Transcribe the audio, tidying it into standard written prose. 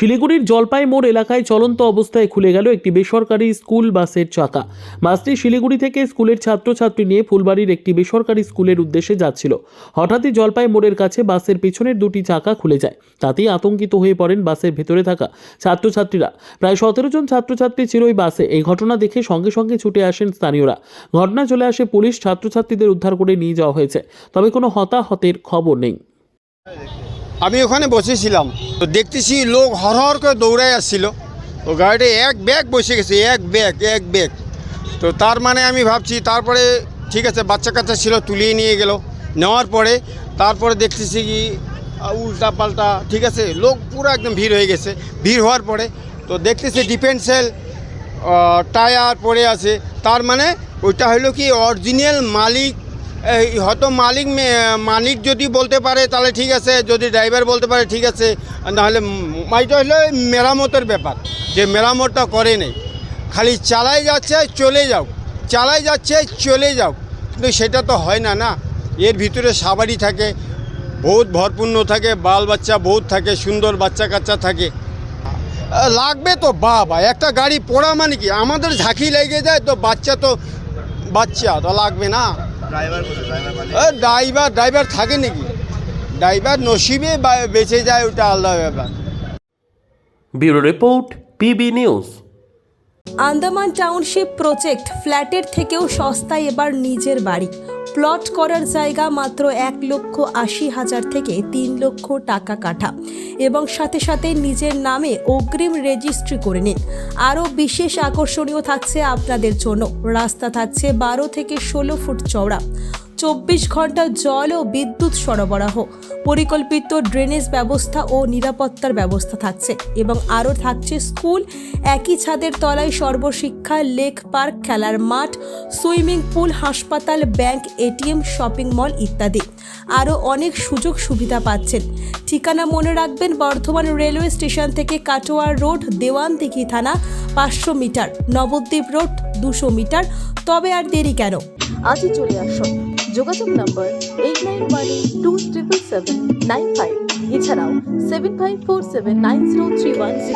শিলিগুড়ির জলপাই মোড় এলাকায় চলন্ত অবস্থায় খুলে গেল একটি বেসরকারি স্কুল বাসের চাকা। বাসটি শিলিগুড়ি থেকে স্কুলের ছাত্রছাত্রী নিয়ে ফুলবাড়ির একটি বেসরকারি স্কুলের উদ্দেশ্যে যাচ্ছিল। হঠাৎই জলপাই মোড়ের কাছে বাসের পেছনের দুটি চাকা খুলে যায়। তাতেই আতঙ্কিত হয়ে পড়েন বাসের ভেতরে থাকা ছাত্রছাত্রীরা। প্রায় 17 জন ছাত্রছাত্রী ছিল ওই বাসে। এই ঘটনা দেখে সঙ্গে সঙ্গে ছুটে আসেন স্থানীয়রা। ঘটনা চলে আসে পুলিশ, ছাত্রছাত্রীদের উদ্ধার করে নিয়ে যাওয়া হয়েছে, তবে কোনো হতাহতের খবর নেই। আমি ওখানে বসেছিলাম, তো দেখতেছি লোক হর করে দৌড়ায় আসছিল। তো গাড়িতে এক ব্যাগ বসে গেছে, এক ব্যাগ। তো তার মানে আমি ভাবছি, তারপরে ঠিক আছে বাচ্চা কাচ্চা ছিল, তুলিয়ে নিয়ে গেল। নেওয়ার পরে তারপরে দেখতেছি কি উল্টা পাল্টা, ঠিক আছে, লোক পুরো একদম ভিড় হয়ে গেছে। ভিড় হওয়ার পরে তো দেখতেছি ডিফেন্সের টায়ার পড়ে আছে। তার মানে ওইটা হলো কি অরিজিনাল মালিক, হয়তো মালিক যদি বলতে পারে তাহলে ঠিক আছে, যদি ড্রাইভার বলতে পারে ঠিক আছে, নাহলে মাইটা হলো মেরামতের ব্যাপার, যে মেরামতটা করে নেই, খালি চালাই যাচ্ছে চলে যাও, চালাই যাচ্ছে চলে যাও, কিন্তু সেটা তো হয় না। না, এর ভিতরে সাবারি থাকে, বহুত ভরপূর্ণ থাকে, বাল বাচ্চা বহুত থাকে, সুন্দর বাচ্চা কাচ্চা থাকে। লাগবে তো বাবা, একটা গাড়ি পড়া মানে কি আমাদের ঝাঁকি লেগে যায়, তো বাচ্চা তো লাগবে না। ড্রাইভার থাকে নাকি? ড্রাইভার নসিবে বেঁচে যায়, ওটা আলাদা ব্যাপার। Bureau report, PB news. Andaman township project, ফ্ল্যাটের থেকেও সস্তায় এবার নিজের বাড়ি। প্লট করার জায়গা মাত্র 1,80,000 থেকে 3 লক্ষ টাকা কাঠা, এবং সাথে সাথে নিজের নামে অগ্রিম রেজিস্ট্রি করে নিন। আরও বিশেষ আকর্ষণীয় থাকছে আপনাদের জন্য, রাস্তা থাকছে 12 থেকে 16 ফুট চওড়া, 24 ঘন্টা জল ও বিদ্যুৎ সরবরাহ, পরিকল্পিত ড্রেনেজ ব্যবস্থা ও নিরাপত্তার ব্যবস্থা থাকছে, এবং আরও থাকছে স্কুল, একই ছাদের তলায় সর্বশিক্ষা, লেক পার্ক, খেলার মাঠ, সুইমিং পুল, হাসপাতাল, ব্যাংক, এটিএম, শপিং মল ইত্যাদি। আরও অনেক সুযোগ সুবিধা পাচ্ছেন। ঠিকানা মনে রাখবেন, বর্ধমান রেলওয়ে স্টেশন থেকে কাটোয়ার রোড, দেওয়ানদিঘি থানা 500 মিটার, নবদ্বীপ রোড 200 মিটার। তবে আর দেরি কেন, আজই চলে আসুন। যোগাযোগ নম্বর 8918277795, এছাড়াও 7547903108।